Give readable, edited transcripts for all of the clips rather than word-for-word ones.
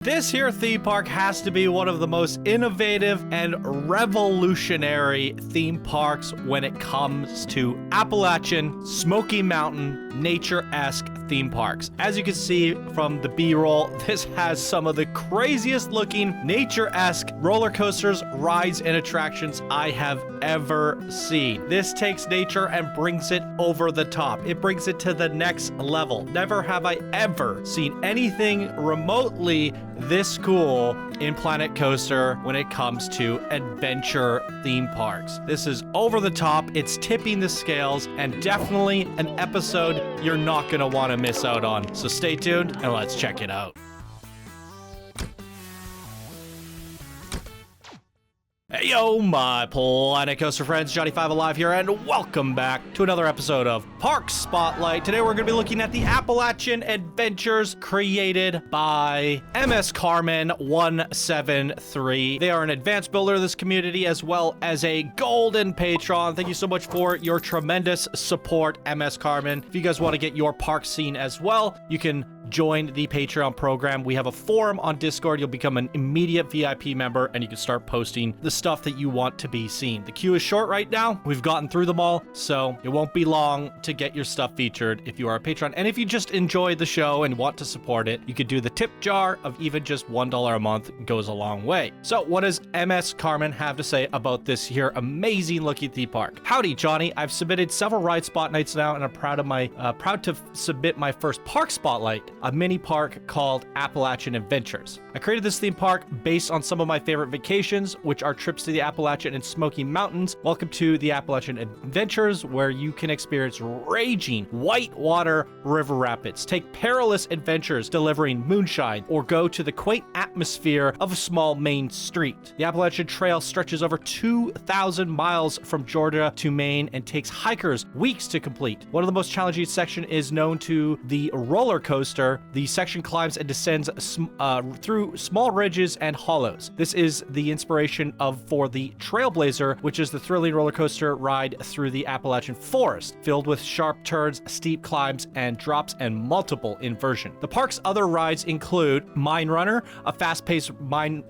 This here theme park has to be one of the most innovative and revolutionary theme parks when it comes to Appalachian, Smoky Mountain, nature-esque theme parks. As you can see from the B-roll, this has some of the craziest looking nature-esque roller coasters, rides, and attractions I have ever seen. This takes nature and brings it over the top. It brings it to the next level. Never have I ever seen anything remotely this cool in Planet Coaster when it comes to adventure theme parks. This is over the top, it's tipping the scales, and definitely an episode you're not gonna want to miss out on. So stay tuned and let's check it out. Hey yo, my Planet Coaster friends, Johnny5 Alive here, and welcome back to another episode of Park Spotlight. Today we're going to be looking at the Appalachian Adventures created by MS Carmen 173. They are an advanced builder of this community as well as a golden patron. Thank you so much for your tremendous support, MS Carmen. If you guys want to get your park seen as well, you can join the Patreon program. We have a forum on Discord. You'll become an immediate VIP member and you can start posting the stuff that you want to be seen. The queue is short right now. We've gotten through them all, so it won't be long to get your stuff featured if you are a patron. And if you just enjoy the show and want to support it, you could do the tip jar of even just $1 a month. It goes a long way. So what does MS Carmen have to say about this here amazing looking theme park? Howdy, Johnny. I've submitted several ride spot nights now and I'm proud to submit my first park spotlight, a mini park called Appalachian Adventures. I created this theme park based on some of my favorite vacations, which are trips to the Appalachian and Smoky Mountains. Welcome to the Appalachian Adventures, where you can experience raging whitewater river rapids, take perilous adventures delivering moonshine, or go to the quaint atmosphere of a small main street. The Appalachian Trail stretches over 2,000 miles from Georgia to Maine and takes hikers weeks to complete. One of the most challenging sections is known to the roller coaster. The section climbs and descends through small ridges and hollows. This is the inspiration for the Trailblazer, which is the thrilling roller coaster ride through the Appalachian forest, filled with sharp turns, steep climbs, and drops, and multiple inversion. The park's other rides include Mine Runner, a fast-paced mine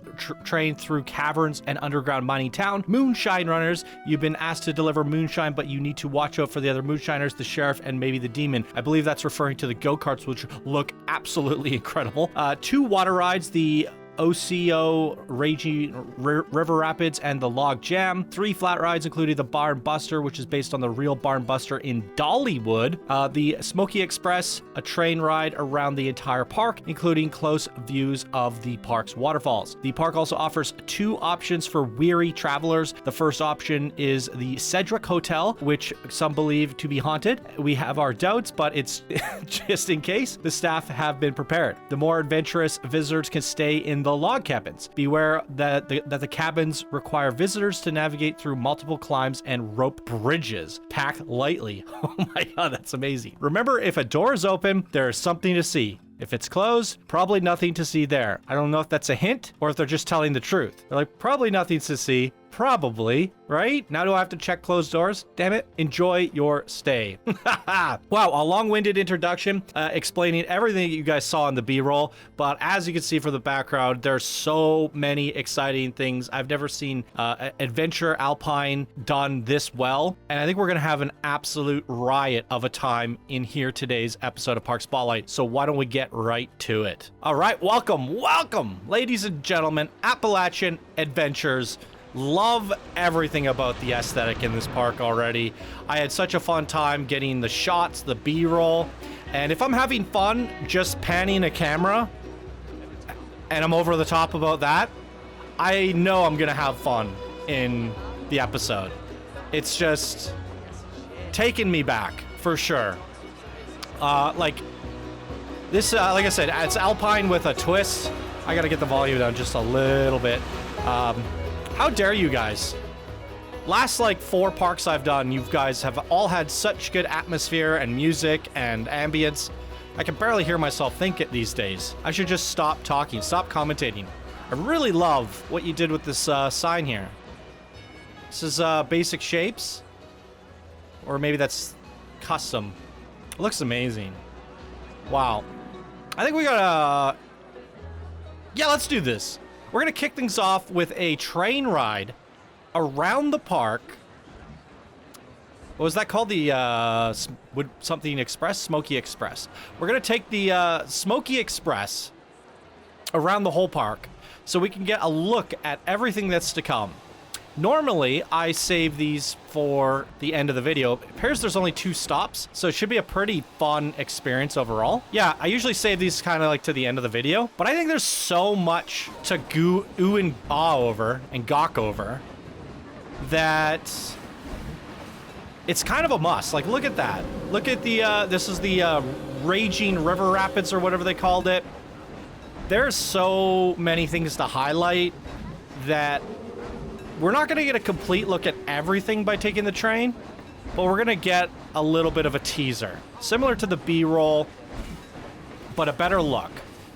train through caverns and underground mining town. Moonshine Runners, you've been asked to deliver moonshine, but you need to watch out for the other moonshiners, the sheriff, and maybe the demon. I believe that's referring to the go-karts, which look absolutely incredible. Two water rides, the Ocoee Raging River Rapids and the Log Jam. 3 flat rides, including the Barn Buster, which is based on the real Barn Buster in Dollywood. The Smokey Express, a train ride around the entire park, including close views of the park's waterfalls. The park also offers 2 options for weary travelers. The first option is the Cedric Hotel, which some believe to be haunted. We have our doubts, but it's just in case. The staff have been prepared. The more adventurous visitors can stay in the log cabins. Beware that the cabins require visitors to navigate through multiple climbs and rope bridges. Pack lightly. Oh my god, that's amazing. Remember, if a door is open, there is something to see. If it's closed, probably nothing to see there. I don't know if that's a hint or if they're just telling the truth. They're like, probably nothing to see. Probably, right? Now do I have to check closed doors? Damn it. Enjoy your stay. Wow, a long-winded introduction explaining everything that you guys saw in the B-roll. But as you can see from the background, there's so many exciting things. I've never seen Adventure Alpine done this well. And I think we're going to have an absolute riot of a time in here today's episode of Park Spotlight. So why don't we get right to it? All right, welcome, ladies and gentlemen, Appalachian Adventures. Love everything about the aesthetic in this park already. I had such a fun time getting the shots, the B-roll, and if I'm having fun just panning a camera and I'm over the top about that, I know I'm gonna have fun in the episode. It's just taking me back for sure. Like this, like I said, it's Alpine with a twist. I gotta get the volume down just a little bit. How dare you guys? Last like 4 parks I've done, you guys have all had such good atmosphere and music and ambience. I can barely hear myself think it these days. I should just stop talking, stop commentating. I really love what you did with this sign here. This is basic shapes. Or maybe that's custom. It looks amazing. Wow. I think we got Yeah, let's do this. We're going to kick things off with a train ride around the park. What was that called? The something Express? Smokey Express. We're going to take the Smokey Express around the whole park so we can get a look at everything that's to come. Normally, I save these for the end of the video. It appears there's only 2 stops, so it should be a pretty fun experience overall. Yeah, I usually save these kind of like to the end of the video, but I think there's so much to ooh and ah over and gawk over that it's kind of a must. Like, look at that. Look at the, this is the Raging River Rapids or whatever they called it. There's so many things to highlight that we're not going to get a complete look at everything by taking the train, but we're going to get a little bit of a teaser. Similar to the B-roll, but a better look.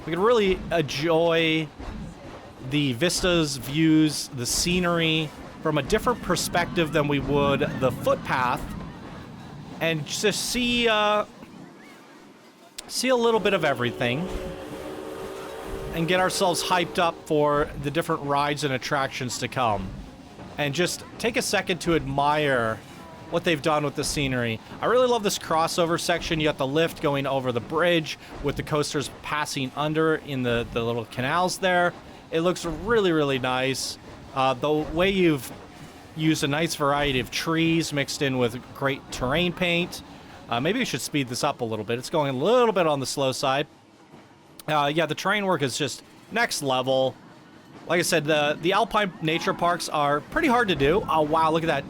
We can really enjoy the vistas, views, the scenery from a different perspective than we would the footpath, and just see a little bit of everything and get ourselves hyped up for the different rides and attractions to come. And just take a second to admire what they've done with the scenery. I really love this crossover section. You got the lift going over the bridge with the coasters passing under in the little canals there. It looks really, really nice. The way you've used a nice variety of trees mixed in with great terrain paint. Maybe we should speed this up a little bit. It's going a little bit on the slow side. Yeah, the terrain work is just next level. Like I said, the Alpine nature parks are pretty hard to do. Oh, wow, look at that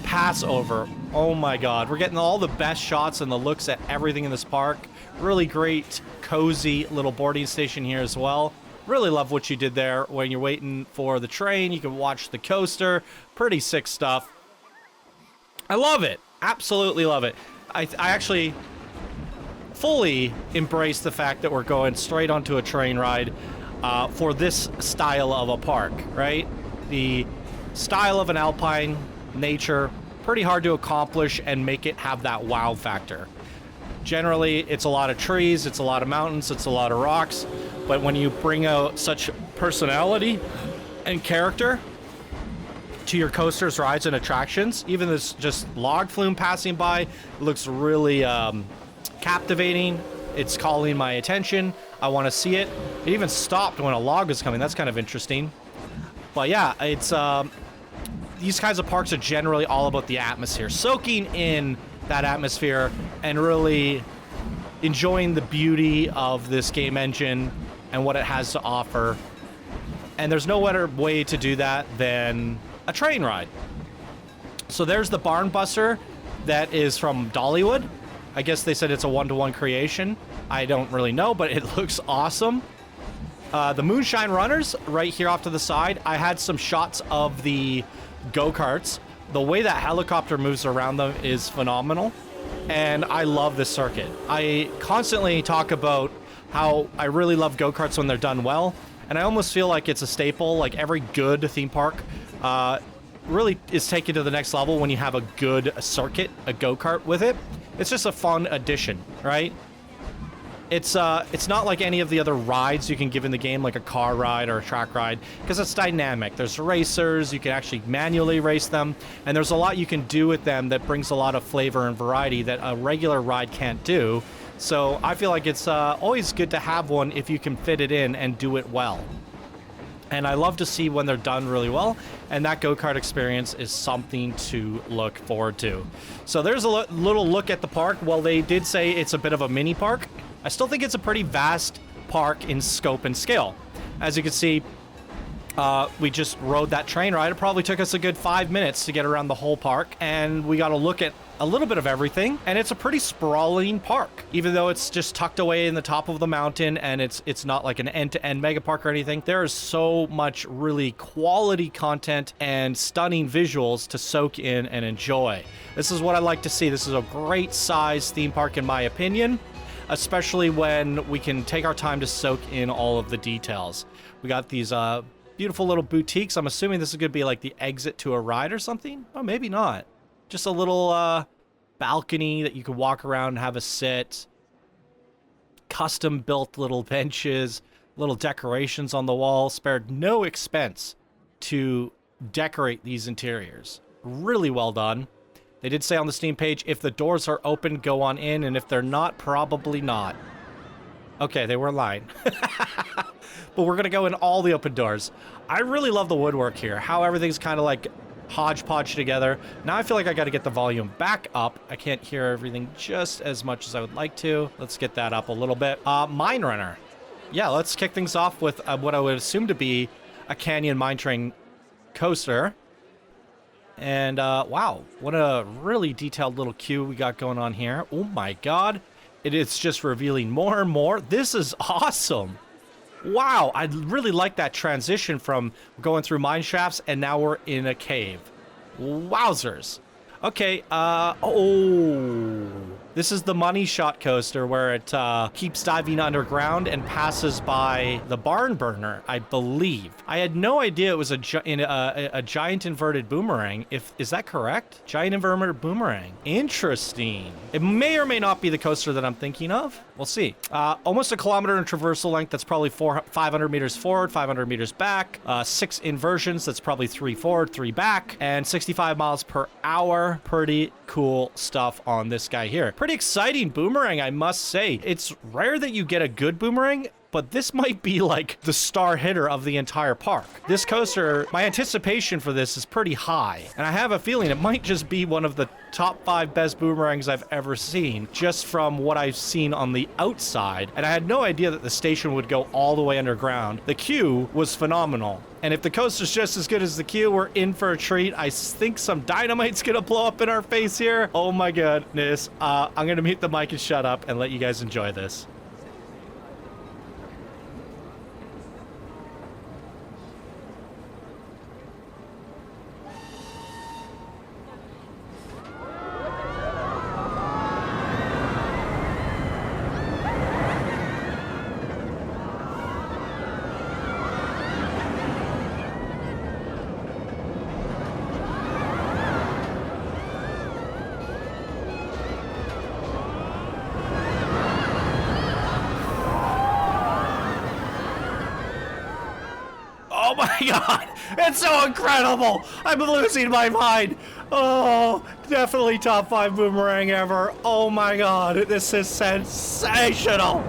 pass over. Oh, my God. We're getting all the best shots and the looks at everything in this park. Really great, cozy little boarding station here as well. Really love what you did there. When you're waiting for the train, you can watch the coaster. Pretty sick stuff. I love it. Absolutely love it. I actually fully embrace the fact that we're going straight onto a train ride for this style of a park, right? The style of an alpine nature, pretty hard to accomplish and make it have that wow factor. Generally, it's a lot of trees, it's a lot of mountains, it's a lot of rocks, but when you bring out such personality and character to your coasters, rides, and attractions, even this just log flume passing by looks really captivating. It's calling my attention. I want to see it. It even stopped when a log was coming. That's kind of interesting. But yeah, it's these kinds of parks are generally all about the atmosphere, soaking in that atmosphere and really enjoying the beauty of this game engine and what it has to offer. And there's no better way to do that than a train ride. So there's the Barn Buster that is from Dollywood. I guess they said it's a one-to-one creation. I don't really know, but it looks awesome. The Moonshine Runners right here off to the side. I had some shots of the go-karts. The way that helicopter moves around them is phenomenal, and I love this circuit. I constantly talk about how I really love go-karts when they're done well, and I almost feel like it's a staple. Like every good theme park really is taken to the next level when you have a good circuit, a go-kart with it. It's just a fun addition, right? It's not like any of the other rides you can give in the game, like a car ride or a track ride, because it's dynamic. There's racers, you can actually manually race them, and there's a lot you can do with them that brings a lot of flavor and variety that a regular ride can't do. So I feel like it's always good to have one if you can fit it in and do it well. And I love to see when they're done really well, and that go-kart experience is something to look forward to. So there's a little look at the park. Well, they did say it's a bit of a mini park. I still think it's a pretty vast park in scope and scale. As you can see, we just rode that train ride. It probably took us a good 5 minutes to get around the whole park, and we got to look at a little bit of everything. And it's a pretty sprawling park, even though it's just tucked away in the top of the mountain, and it's not like an end-to-end mega park or anything. There is so much really quality content and stunning visuals to soak in and enjoy. This is what I like to see. This is a great size theme park in my opinion, especially when we can take our time to soak in all of the details. We got these beautiful little boutiques. I'm assuming this is going to be like the exit to a ride or something. Oh, maybe not. Just a little balcony that you could walk around and have a sit. Custom built little benches. little decorations on the wall. Spared no expense to decorate these interiors. Really well done. They did say on the Steam page, if the doors are open, go on in, and if they're not, probably not. Okay, they were lying. But we're gonna go in all the open doors. I really love the woodwork here, how everything's kind of like hodgepodge together. Now I feel like I gotta get the volume back up. I can't hear everything just as much as I would like to. Let's get that up a little bit. Mine Runner. Yeah, let's kick things off with what I would assume to be a Canyon Mine Train coaster. And wow, what a really detailed little queue we got going on here. Oh my god. It is just revealing more and more. This is awesome. Wow, I really like that transition from going through mine shafts and now we're in a cave. Wowzers. Okay, oh. This is the money shot coaster where it keeps diving underground and passes by the barn burner, I believe. I had no idea it was a giant inverted boomerang. Is that correct? Giant inverted boomerang. Interesting. It may or may not be the coaster that I'm thinking of. We'll see. Almost a kilometer in traversal length. That's probably 500 meters forward, 500 meters back. 6 inversions. That's probably 3 forward, 3 back. And 65 miles per hour. Pretty cool stuff on this guy here. Pretty exciting boomerang, I must say. It's rare that you get a good boomerang, but this might be like the star hitter of the entire park. This coaster, my anticipation for this is pretty high, and I have a feeling it might just be one of the top 5 best boomerangs I've ever seen, just from what I've seen on the outside. And I had no idea that the station would go all the way underground. The queue was phenomenal. And if the coaster's just as good as the queue, we're in for a treat. I think some dynamite's gonna blow up in our face here. Oh my goodness. I'm gonna mute the mic and shut up and let you guys enjoy this. Oh my god, it's so incredible. I'm losing my mind. Oh, definitely top 5 boomerang ever. Oh my god, this is sensational.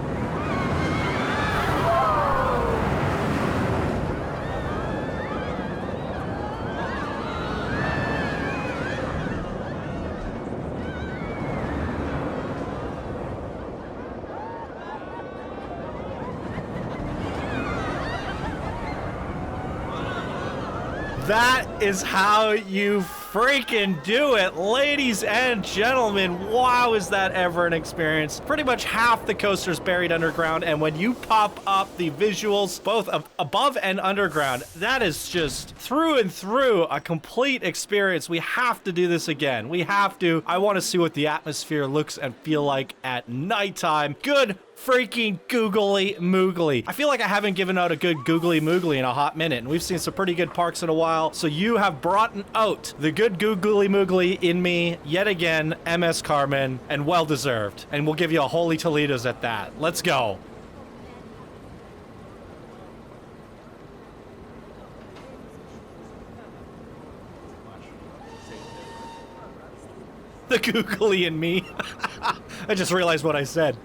That is how you freaking do it, ladies and gentlemen. Wow, is that ever an experience. Pretty much half the coaster's buried underground, and when you pop up the visuals, both above and underground, that is just through and through a complete experience. We have to do this again. We have to. I want to see what the atmosphere looks and feel like at nighttime. Good freaking googly moogly. I feel like I haven't given out a good googly moogly in a hot minute, and we've seen some pretty good parks in a while, so you have brought out the good googly moogly in me yet again, MS Carmen, and well deserved. And we'll give you a Holy Toledo's at that. Let's go. The googly in me. I just realized what I said.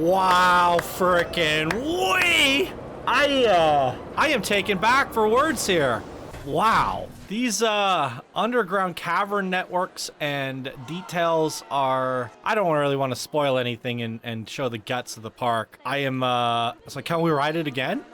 Wow, frickin' wee! I am taken back for words here. Wow. These underground cavern networks and details are... I don't really want to spoil anything and show the guts of the park. I was like, can we ride it again?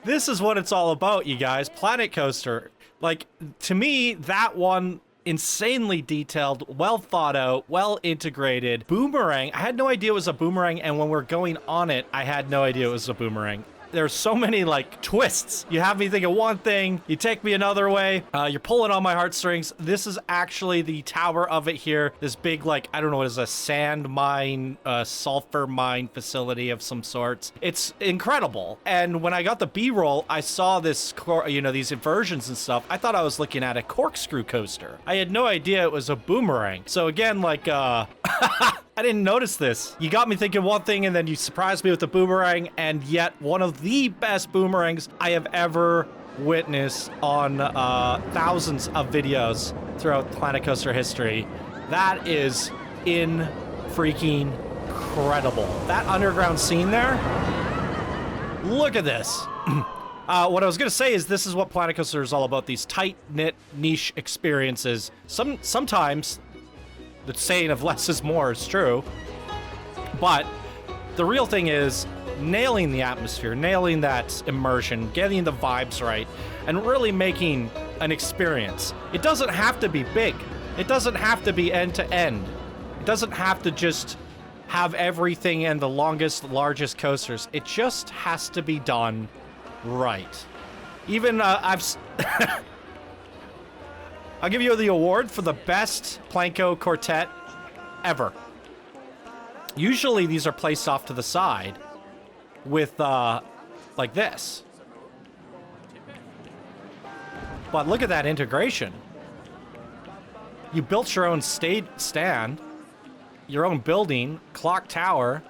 This is what it's all about, you guys. Planet Coaster. Like, to me, that one... insanely detailed, well thought out, well integrated. Boomerang. I had no idea it was a boomerang, and when we're going on it, I had no idea it was a boomerang. There's so many like twists. You have me thinking one thing, you take me another way. You're pulling on my heartstrings. This is actually the tower of it here. This big, like, I don't know what is a sand mine, sulfur mine facility of some sorts. It's incredible. And when I got the B-roll, I saw this, these inversions and stuff. I thought I was looking at a corkscrew coaster. I had no idea it was a boomerang. So again, like, I didn't notice this. You got me thinking one thing and then you surprised me with the boomerang, and yet one of the best boomerangs I have ever witnessed on thousands of videos throughout Planet Coaster history. That is freaking incredible. That underground scene there, look at this. What I was gonna say is this is what Planet Coaster is all about, these tight-knit niche experiences. Sometimes the saying of less is more is true, but the real thing is nailing the atmosphere, nailing that immersion, getting the vibes right, and really making an experience. It doesn't have to be big. It doesn't have to be end to end. It doesn't have to just have everything and the longest, largest coasters. It just has to be done right. Even I'll give you the award for the best Planko quartet ever. Usually these are placed off to the side with, like this. But look at that integration. You built your own stand, your own building, clock tower,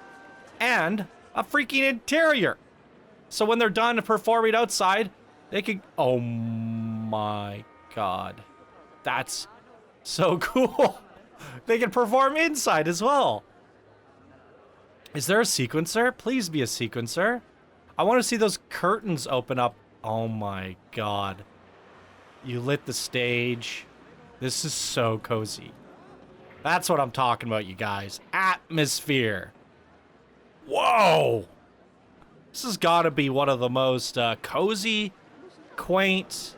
and a freaking interior. So when they're done performing outside, they can... Oh my God. That's so cool. They can perform inside as well. Is there a sequencer? Please be a sequencer. I want to see those curtains open up. Oh my God. You lit the stage. This is so cozy. That's what I'm talking about, you guys. Atmosphere. Whoa. This has got to be one of the most cozy, quaint,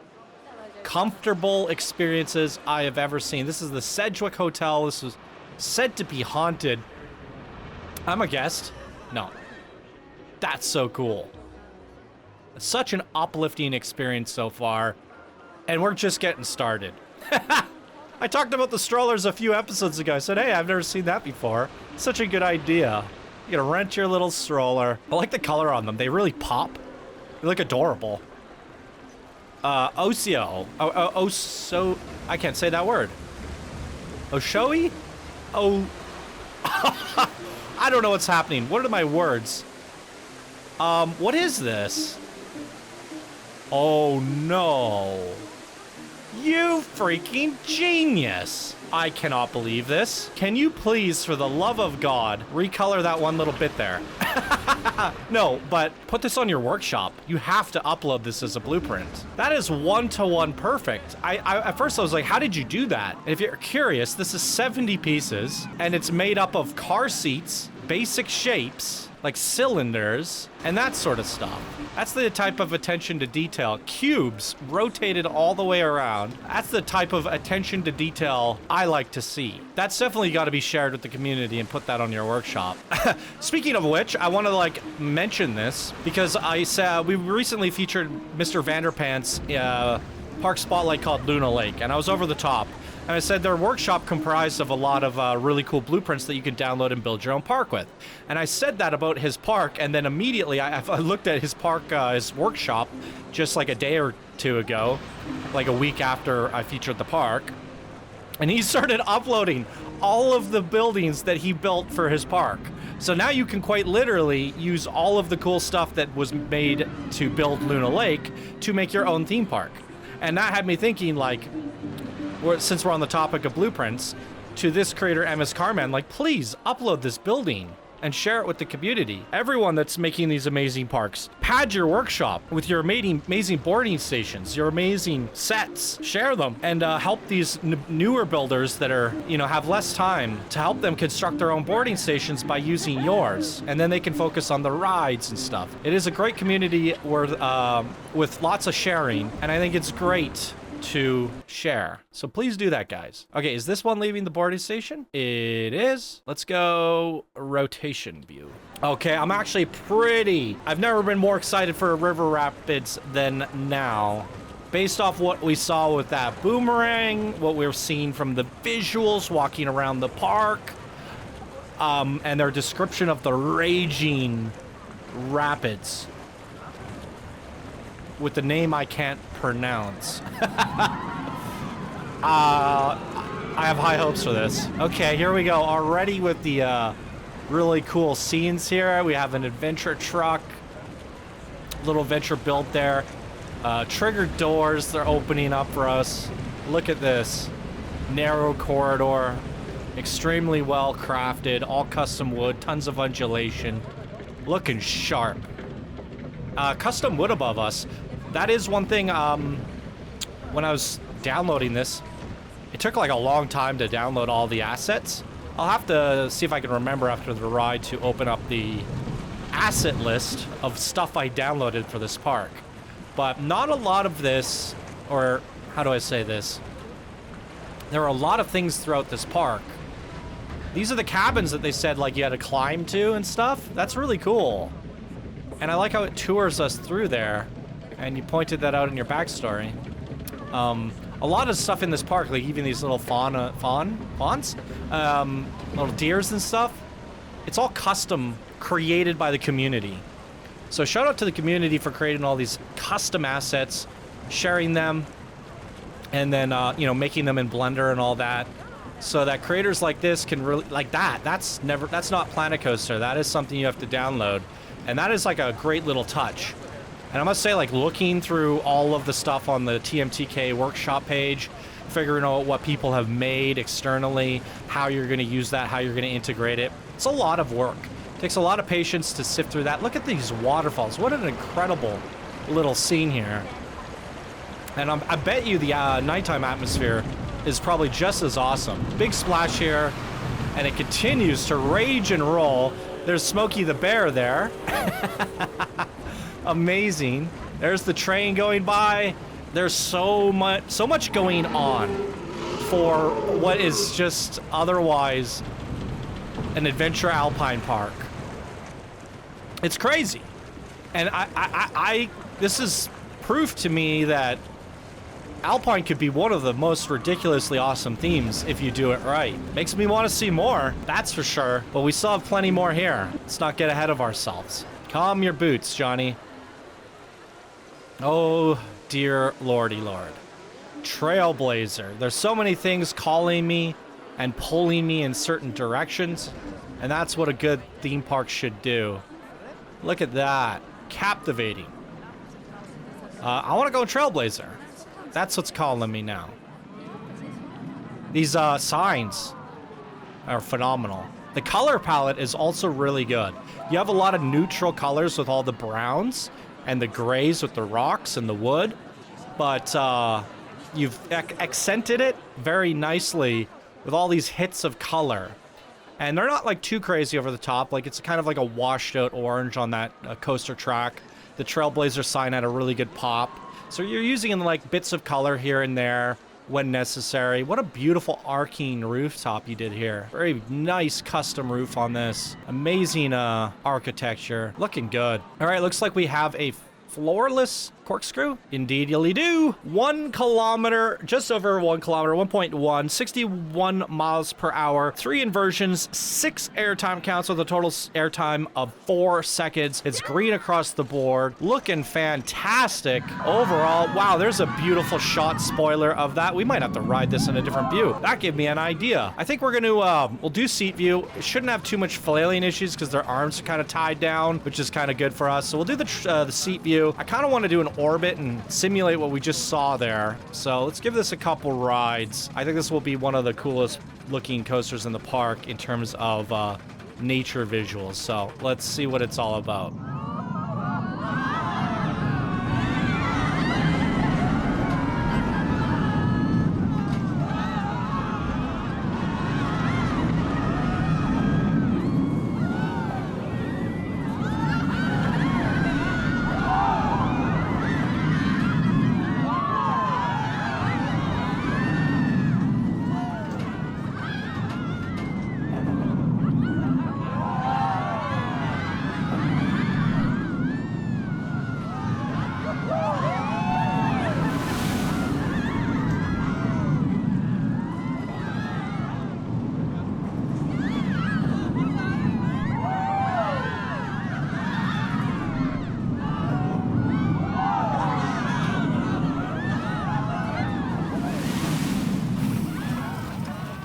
comfortable experiences I have ever seen. This is the Sedgwick Hotel. This was said to be haunted. I'm a guest. No. That's so cool. Such an uplifting experience so far. And we're just getting started. I talked about the strollers a few episodes ago. I said, hey, I've never seen that before. Such a good idea. You gotta rent your little stroller. I like the color on them. They really pop. They look adorable. Ocoee. So I can't say that word. Ocoee? Oh. I don't know what's happening. What are my words? What is this? Oh no. You freaking genius. I cannot believe this. Can you please, for the love of God, recolor that one little bit there? No, but put this on your workshop. You have to upload this as a blueprint. That is one-to-one perfect. At first I was like, how did you do that? And if you're curious, this is 70 pieces, and it's made up of car seats, basic shapes, like cylinders, and that sort of stuff. That's the type of attention to detail. Cubes rotated all the way around. That's the type of attention to detail I like to see. That's definitely got to be shared with the community and put that on your workshop. Speaking of which, I want to mention this because I said we recently featured Mr. Vanderpant's park spotlight called Luna Lake, and I was over the top. And I said their workshop comprised of a lot of really cool blueprints that you can download and build your own park with. And I said that about his park, and then immediately I looked at his park, his workshop, just like a day or two ago, like a week after I featured the park. And he started uploading all of the buildings that he built for his park. So now you can quite literally use all of the cool stuff that was made to build Luna Lake to make your own theme park. And that had me thinking, since we're on the topic of blueprints, to this creator, MS Carman, please upload this building. and share it with the community. Everyone that's making these amazing parks, pad your workshop with your amazing boarding stations, your amazing sets. Share them and help these newer builders that are, you know, have less time to help them construct their own boarding stations by using yours. And then they can focus on the rides and stuff. It is a great community with lots of sharing, and I think it's great to share. So please do that, guys. Okay, is this one leaving the boarding station? It is. Let's go rotation view. Okay, I've never been more excited for river rapids than now. Based off what we saw with that boomerang, what we're seeing from the visuals walking around the park, and their description of the raging rapids with the name I can't pronounce. I have high hopes for this. Okay, here we go. Already with the really cool scenes here. We have an adventure truck, little adventure built there. Triggered doors, they're opening up for us. Look at this. Narrow corridor, extremely well crafted, all custom wood, tons of undulation. Looking sharp. Custom wood above us. That is one thing, when I was downloading this, it took like a long time to download all the assets. I'll have to see if I can remember after the ride to open up the asset list of stuff I downloaded for this park. But not a lot of this, or how do I say this? There are a lot of things throughout this park. These are the cabins that they said like you had to climb to and stuff. That's really cool. And I like how it tours us through there. And you pointed that out in your backstory. A lot of stuff in this park, like even these little fawns, little deers and stuff, it's all custom created by the community. So shout out to the community for creating all these custom assets, sharing them, and then you know, making them in Blender and all that, so that creators like this can really like that. That's not Planet Coaster. That is something you have to download, and that is like a great little touch. And I must say, like, looking through all of the stuff on the TMTK workshop page, figuring out what people have made externally, how you're going to use that, how you're going to integrate it. It's a lot of work. It takes a lot of patience to sift through that. Look at these waterfalls. What an incredible little scene here. And I bet you the nighttime atmosphere is probably just as awesome. Big splash here, and it continues to rage and roll. There's Smokey the Bear there. Amazing. There's the train going by. There's so much going on for what is just otherwise an adventure alpine park. It's crazy. And this is proof to me that Alpine could be one of the most ridiculously awesome themes if you do it right. Makes me want to see more, that's for sure. But we still have plenty more here. Let's not get ahead of ourselves. Calm your boots, Johnny. Oh, dear lordy lord. Trailblazer. There's so many things calling me and pulling me in certain directions, and that's what a good theme park should do. Look at that. Captivating. I want to go Trailblazer. That's what's calling me now. These signs are phenomenal. The color palette is also really good. You have a lot of neutral colors with all the browns and the grays with the rocks and the wood, but you've accented it very nicely with all these hits of color. And they're not like too crazy over the top. Like it's kind of like a washed out orange on that coaster track. The Trailblazer sign had a really good pop. So you're using like bits of color here and there when necessary. What a beautiful arcing rooftop you did here. Very nice custom roof on this. Amazing architecture. Looking good. All right, looks like we have a floorless corkscrew. Indeed, you'll do. 1 kilometer, just over 1 kilometer, 1.1, 61 miles per hour, 3 inversions, 6 airtime counts with a total airtime of 4 seconds. It's green across the board. Looking fantastic overall. Wow, there's a beautiful shot spoiler of that. We might have to ride this in a different view. That gave me an idea. I think we're going to, we'll do seat view. It shouldn't have too much flailing issues because their arms are kind of tied down, which is kind of good for us. So we'll do the seat view. I kind of want to do an orbit and simulate what we just saw there. So let's give this a couple rides. I think this will be one of the coolest looking coasters in the park in terms of nature visuals. So let's see what it's all about.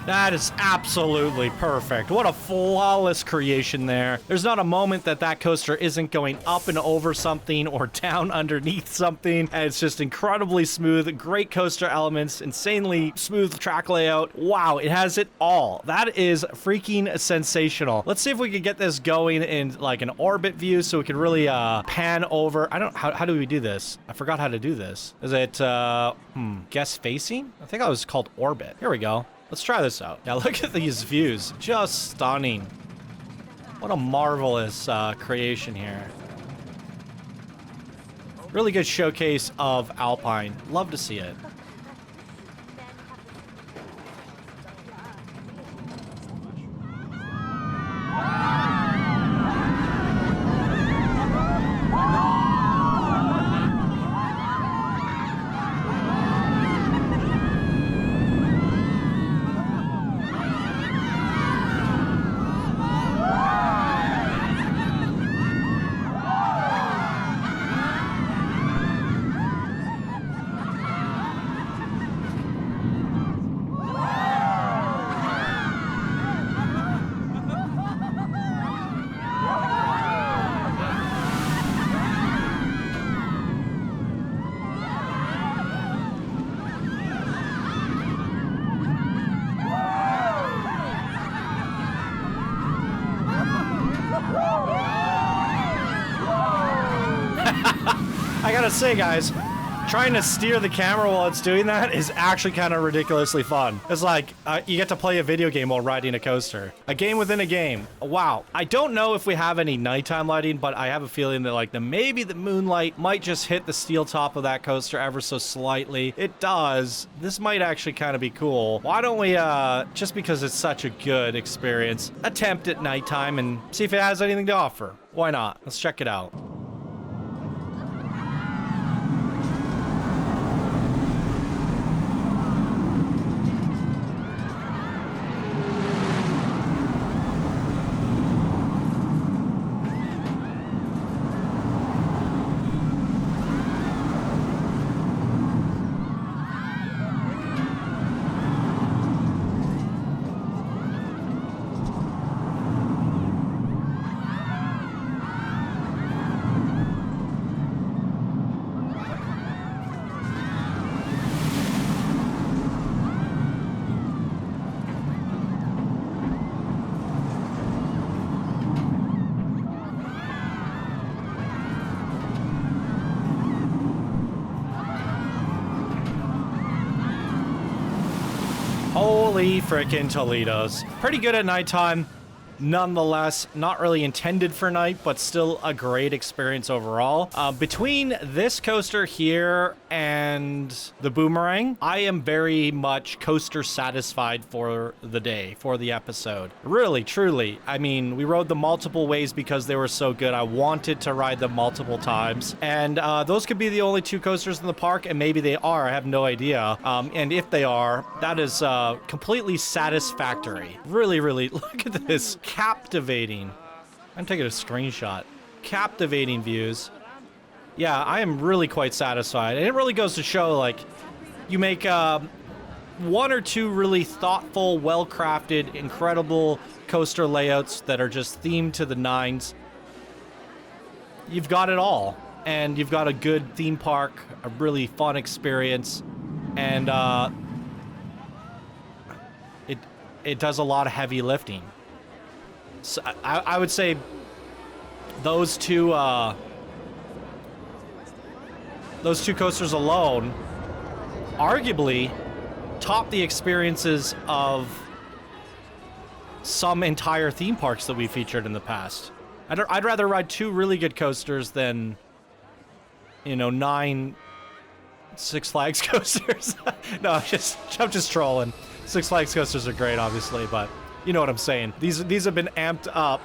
That is absolutely perfect. What a flawless creation there. There's not a moment that that coaster isn't going up and over something or down underneath something. And it's just incredibly smooth. Great coaster elements, insanely smooth track layout. Wow, it has it all. That is freaking sensational. Let's see if we can get this going in like an orbit view so we can really pan over. How do we do this? I forgot how to do this. Is it, guest facing? I think that was called orbit. Here we go. Let's try this out. Now look at these views. Just stunning. What a marvelous creation here. Really good showcase of Alpine. Love to see it. I gotta say, guys, trying to steer the camera while it's doing that is actually kind of ridiculously fun. It's like you get to play a video game while riding a coaster. A game within a game. Wow. I don't know if we have any nighttime lighting, but I have a feeling that like maybe the moonlight might just hit the steel top of that coaster ever so slightly. It does. This might actually kind of be cool. Why don't we, just because it's such a good experience, attempt at nighttime and see if it has anything to offer. Why not? Let's check it out. Holy frickin' Toledos. Pretty good at nighttime. Nonetheless, not really intended for night, but still a great experience overall. Between this coaster here and the Boomerang, I am very much coaster satisfied for the day, for the episode. Really, truly. I mean, we rode them multiple ways because they were so good. I wanted to ride them multiple times. And those could be the only two coasters in the park, and maybe they are. I have no idea. And if they are, that is completely satisfactory. Really, really, look at this. Captivating. I'm taking a screenshot. Captivating views. Yeah, I am really quite satisfied. And it really goes to show, like, you make one or two really thoughtful, well-crafted, incredible coaster layouts that are just themed to the nines. You've got it all. And you've got a good theme park, a really fun experience, and it does a lot of heavy lifting. So I would say those two coasters alone arguably top the experiences of some entire theme parks that we featured in the past. I'd rather ride 2 really good coasters than, you know, 9 Six Flags coasters. No, I'm just trolling. Six Flags coasters are great, obviously, but you know what I'm saying. These have been amped up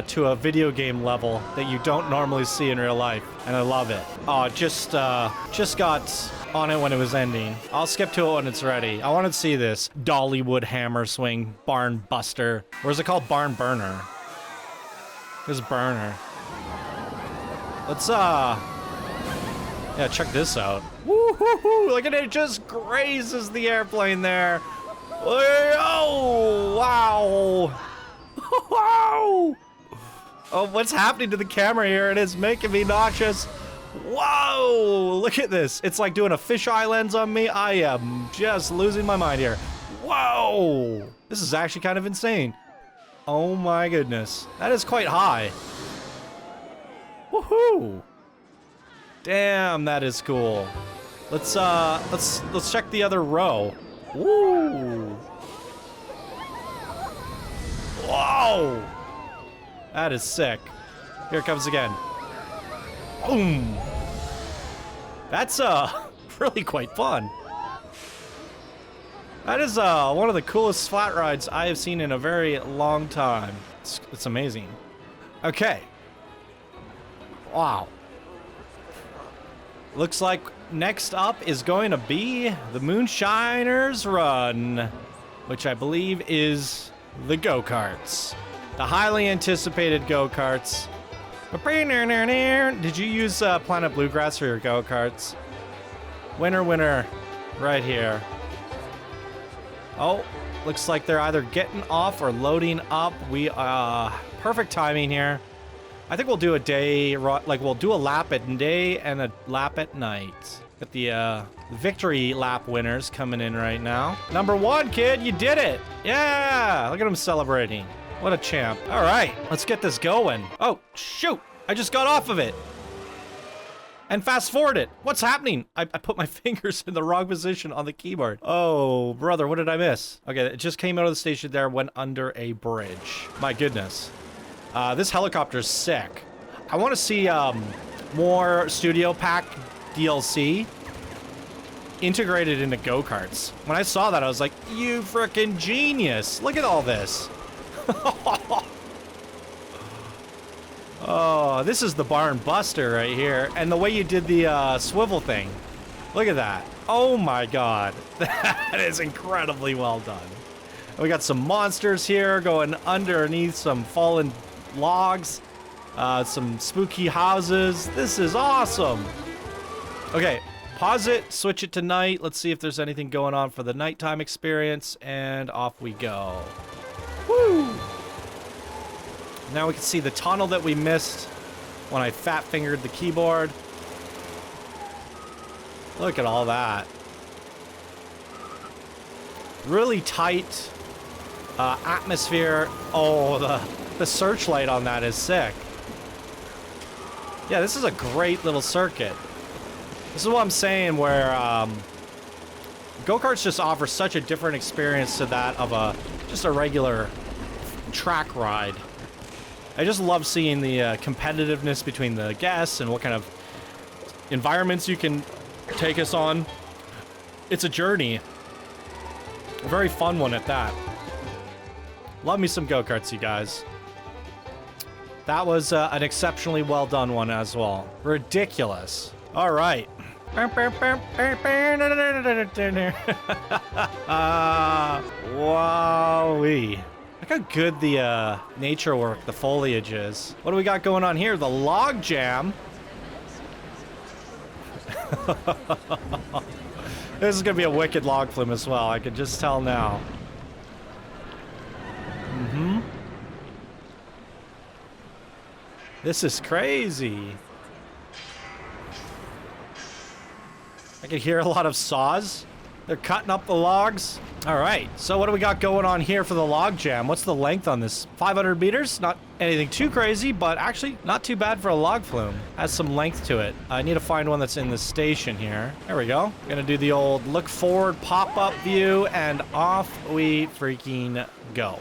to a video game level that you don't normally see in real life, and I love it. Oh, just got on it when it was ending. I'll skip to it when it's ready. I want to see this Dollywood hammer swing barn buster. Or is it called barn burner? This burner. Let's yeah, check this out. Woo-hoo-hoo! Look at it, just grazes the airplane there. Oh, wow. Wow. Oh, what's happening to the camera here? It is making me nauseous. Whoa, look at this. It's like doing a fisheye lens on me. I am just losing my mind here. Whoa. This is actually kind of insane. Oh my goodness. That is quite high. Woohoo. Damn, that is cool. Let's check the other row. Woo! Whoa! That is sick. Here it comes again. Boom! That's really quite fun. That is one of the coolest flat rides I have seen in a very long time. It's amazing. Okay. Wow. Looks like next up is going to be the Moonshiners Run, which I believe is the go-karts. The highly anticipated go-karts. Did you use Planet Bluegrass for your go-karts? Winner, winner, right here. Oh, looks like they're either getting off or loading up. Perfect timing here. I think we'll do a day, like we'll do a lap at day and a lap at night. Got the victory lap winners coming in right now. Number 1, kid, you did it. Yeah, look at him celebrating. What a champ. All right, let's get this going. Oh, shoot, I just got off of it. And fast forward it. What's happening? I put my fingers in the wrong position on the keyboard. Oh, brother, what did I miss? Okay, it just came out of the station there, went under a bridge. My goodness. This helicopter's sick. I want to see more Studio Pack DLC integrated into go-karts. When I saw that, I was like, you frickin' genius. Look at all this. Oh, this is the barn buster right here. And the way you did the swivel thing. Look at that. Oh my god. That is incredibly well done. We got some monsters here going underneath some fallen logs, some spooky houses. This is awesome. Okay, pause it, switch it to night. Let's see if there's anything going on for the nighttime experience, and off we go. Woo! Now we can see the tunnel that we missed when I fat-fingered the keyboard. Look at all that. Really tight atmosphere. Oh, the searchlight on that is sick. Yeah, this is a great little circuit. This is what I'm saying, where go-karts just offer such a different experience to that of just a regular track ride. I just love seeing the competitiveness between the guests and what kind of environments you can take us on. It's a journey. A very fun one at that. Love me some go-karts, you guys. That was an exceptionally well done one as well. Ridiculous. All right. Wowee. Look how good the nature work, the foliage is. What do we got going on here? The log jam. This is gonna be a wicked log flume as well. I can just tell now. Mm-hmm. This is crazy. I can hear a lot of saws. They're cutting up the logs. All right, so what do we got going on here for the log jam? What's the length on this? 500 meters? Not anything too crazy, but actually not too bad for a log flume. Has some length to it. I need to find one that's in the station here. There we go. Gonna do the old look forward pop-up view, and off we freaking go.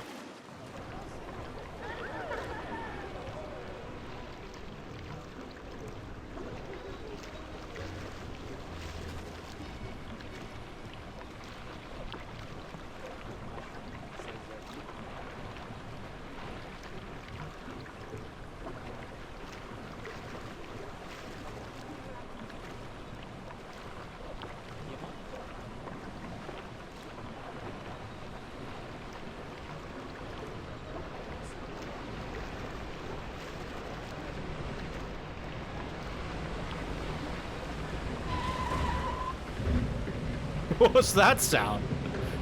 What was that sound?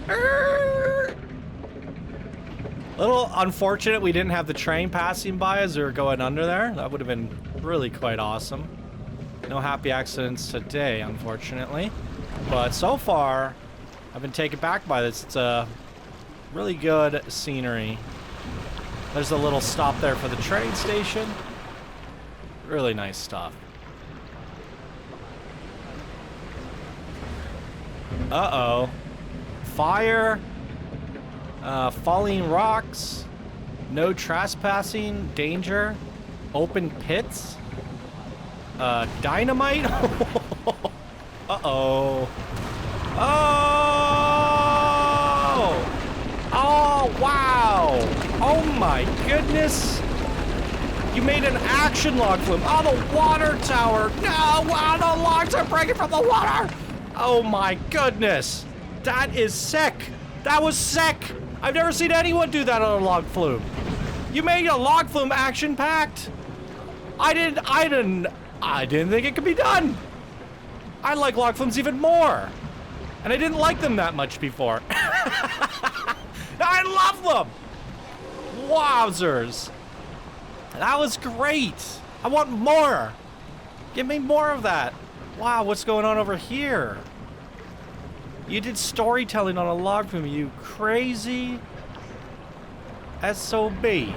A little unfortunate we didn't have the train passing by as we were going under there. That would have been really quite awesome. No happy accidents today, unfortunately. But so far, I've been taken back by this. It's a really good scenery. There's a little stop there for the train station. Really nice stuff. Uh-oh. Fire. Falling rocks. No trespassing. Danger. Open pits. Dynamite. Uh-oh. Oh! Oh, wow! Oh my goodness! You made an action log flume. Oh, the water tower! No! Wow, the logs are breaking from the water! Oh my goodness! That is sick! That was sick! I've never seen anyone do that on a log flume. You made a log flume action-packed. I didn't think it could be done. I like log flumes even more. And I didn't like them that much before. I love them! Wowzers! That was great! I want more! Give me more of that! Wow, what's going on over here? You did storytelling on a log flume, you crazy SOB.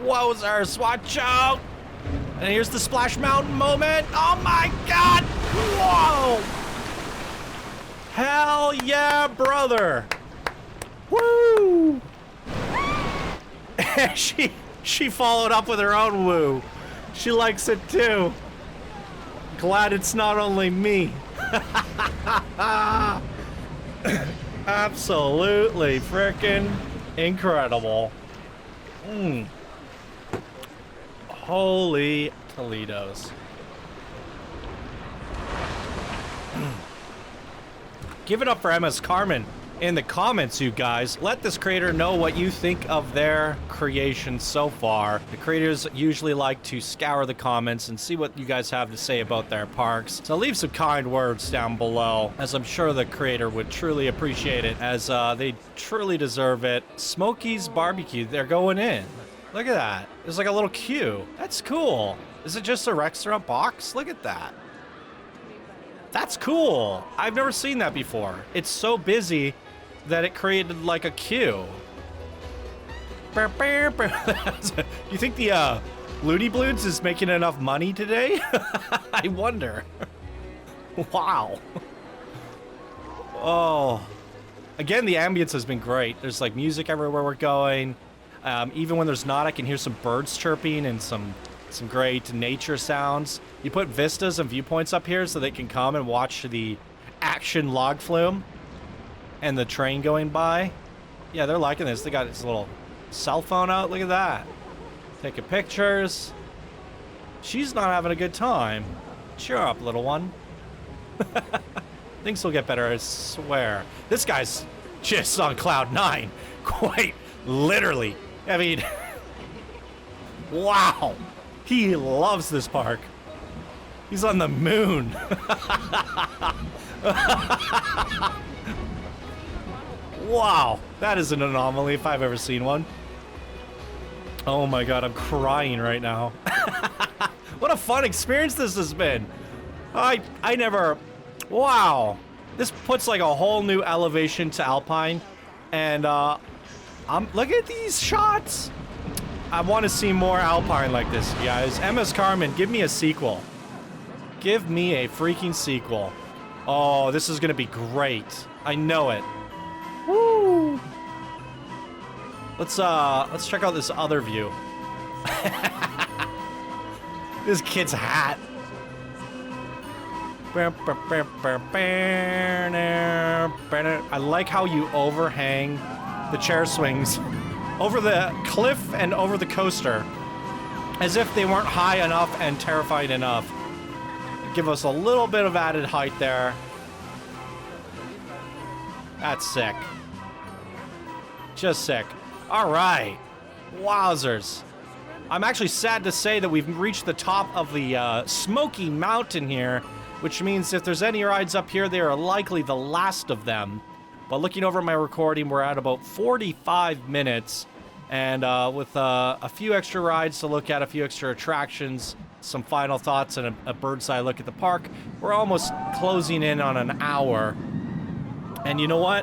Wowzers, watch out! And here's the Splash Mountain moment. Oh my god! Whoa! Hell yeah, brother! Woo! she followed up with her own woo. She likes it too. Glad it's not only me. Absolutely freaking incredible. Holy Toledos. Give it up for MS Carmen in the comments, you guys. Let this creator know what you think of their creation so far. The creators usually like to scour the comments and see what you guys have to say about their parks. So leave some kind words down below, as I'm sure the creator would truly appreciate it, as they truly deserve it. Smokey's Barbecue, they're going in. Look at that. There's like a little queue. That's cool. Is it just a restaurant box? Look at that. That's cool. I've never seen that before. It's so busy that it created like a queue. You think the Looney Blues is making enough money today? I wonder. Wow. Oh. Again, the ambience has been great. There's like music everywhere we're going. Even when there's not, I can hear some birds chirping and some great nature sounds. You put vistas and viewpoints up here so they can come and watch the action log flume and the train going by. Yeah, they're liking this. They got this little cell phone out. Look at that. Taking pictures. She's not having a good time. Cheer up, little one. Things will get better, I swear. This guy's just on cloud 9. Quite literally. I mean, wow. He loves this park. He's on the moon. Wow, that is an anomaly if I've ever seen one. Oh my god, I'm crying right now. What a fun experience this has been. I never... Wow. This puts like a whole new elevation to Alpine. And look at these shots. I want to see more Alpine like this, you guys. MS Carmen, give me a sequel. Give me a freaking sequel. Oh, this is gonna be great. I know it. Woo! Let's check out this other view. This kid's hat. I like how you overhang the chair swings over the cliff and over the coaster as if they weren't high enough and terrifying enough. Give us a little bit of added height there. That's sick. Just sick. All right. Wowzers. I'm actually sad to say that we've reached the top of the Smoky Mountain here, which means if there's any rides up here, they are likely the last of them. But looking over my recording, we're at about 45 minutes. And with a few extra rides to look at, a few extra attractions, some final thoughts, and a bird's eye look at the park, we're almost closing in on an hour. And you know what?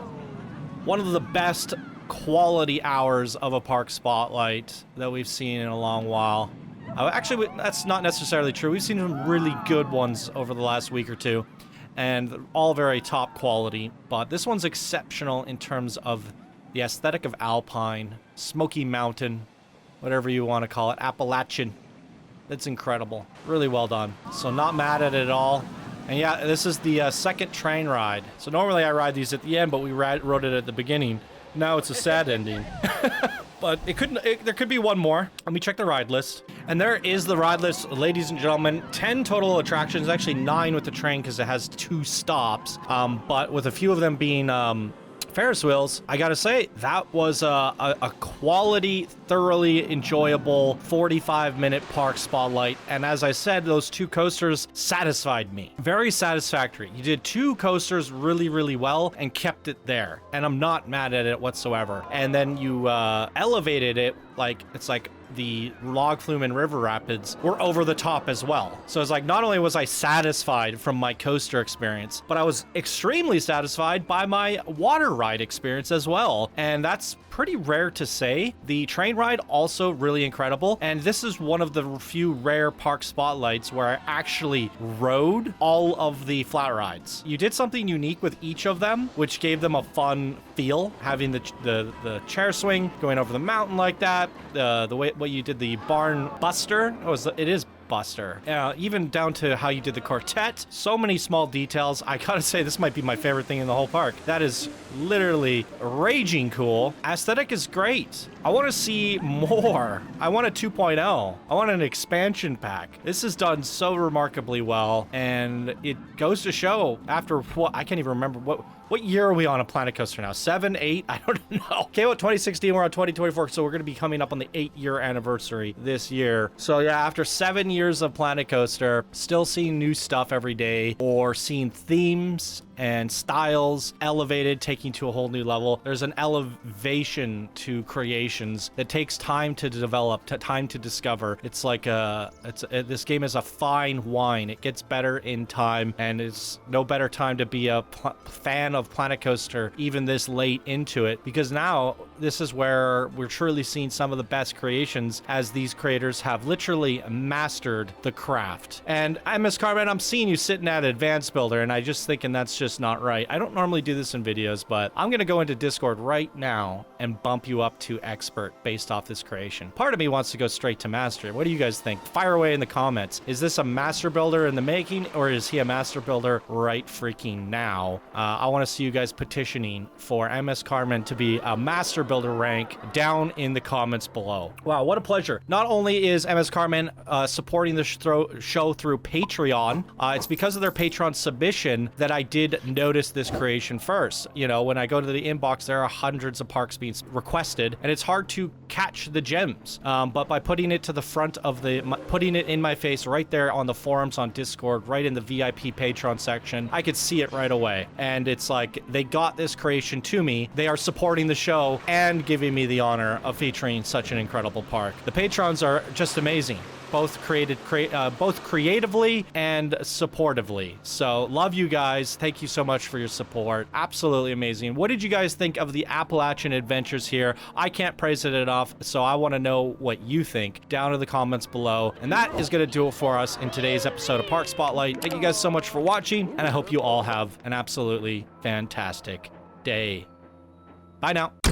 One of the best quality hours of a park spotlight that we've seen in a long while. Actually, that's not necessarily true. We've seen some really good ones over the last week or two, and all very top quality. But this one's exceptional in terms of the aesthetic of Alpine, Smoky Mountain, whatever you want to call it, Appalachian. It's incredible. Really well done. So not mad at it at all. And yeah, this is the second train ride. So normally I ride these at the end, but we rode it at the beginning. Now it's a sad ending. But there could be one more. Let me check the ride list. And there is the ride list, ladies and gentlemen. 10 total attractions, actually 9 with the train because it has 2 stops. But with a few of them being Ferris wheels, I gotta say, that was a quality, thoroughly enjoyable 45-minute park spotlight. And as I said, those 2 coasters satisfied me. Very satisfactory. You did 2 coasters really, really well and kept it there. And I'm not mad at it whatsoever. And then you elevated it like, it's like the log flume and river rapids were over the top as well. So it's like, not only was I satisfied from my coaster experience, but I was extremely satisfied by my water ride experience as well. And that's pretty rare to say. The train ride also really incredible. And this is one of the few rare park spotlights where I actually rode all of the flat rides. You did something unique with each of them, which gave them a fun feel, having the chair swing, going over the mountain like that, the way what you did the barn buster. It is Buster. Even down to how you did the quartet. So many small details. I gotta say, this might be my favorite thing in the whole park. That is literally raging cool. Aesthetic is great. I want to see more. I want a 2.0. I want an expansion pack. This is done so remarkably well, and it goes to show after what, I can't even remember what year are we on a Planet Coaster now? 7, 8? I don't know. Okay, well, 2016, we're on 2024, so we're going to be coming up on the 8-year anniversary this year. So yeah, after 7 years of Planet Coaster, still seeing new stuff every day, or seeing themes and styles elevated, taking to a whole new level. There's an elevation to creations that takes time to develop, time to discover. It's like this game is a fine wine. It gets better in time, and it's no better time to be a fan of Planet Coaster even this late into it, because now this is where we're truly seeing some of the best creations, as these creators have literally mastered the craft. And MS Carmen, I'm seeing you sitting at Advanced Builder, and I just thinking that's just not right. I don't normally do this in videos, but I'm gonna go into Discord right now and bump you up to expert based off this creation. Part of me wants to go straight to master. What do you guys think? Fire away in the comments. Is this a master builder in the making, or is he a master builder right freaking now? I want to see you guys petitioning for MS Carmen to be a master builder rank down in the comments below. Wow, what a pleasure. Not only is MS Carmen supporting the show through Patreon, it's because of their Patreon submission that I did notice this creation first. You know, when I go to the inbox, there are hundreds of parks being requested, and it's hard to catch the gems. But by putting it to the front of putting it in my face right there on the forums on Discord, right in the VIP Patreon section, I could see it right away. And it's like, they got this creation to me. They are supporting the show and giving me the honor of featuring such an incredible park. The patrons are just amazing. both both creatively and supportively. So love you guys. Thank you so much for your support. Absolutely amazing. What did you guys think of the Appalachian adventures here? I can't praise it enough, so I want to know what you think down in the comments below. And that is going to do it for us in today's episode of Park Spotlight. Thank you guys so much for watching, and I hope you all have an absolutely fantastic day. Bye now.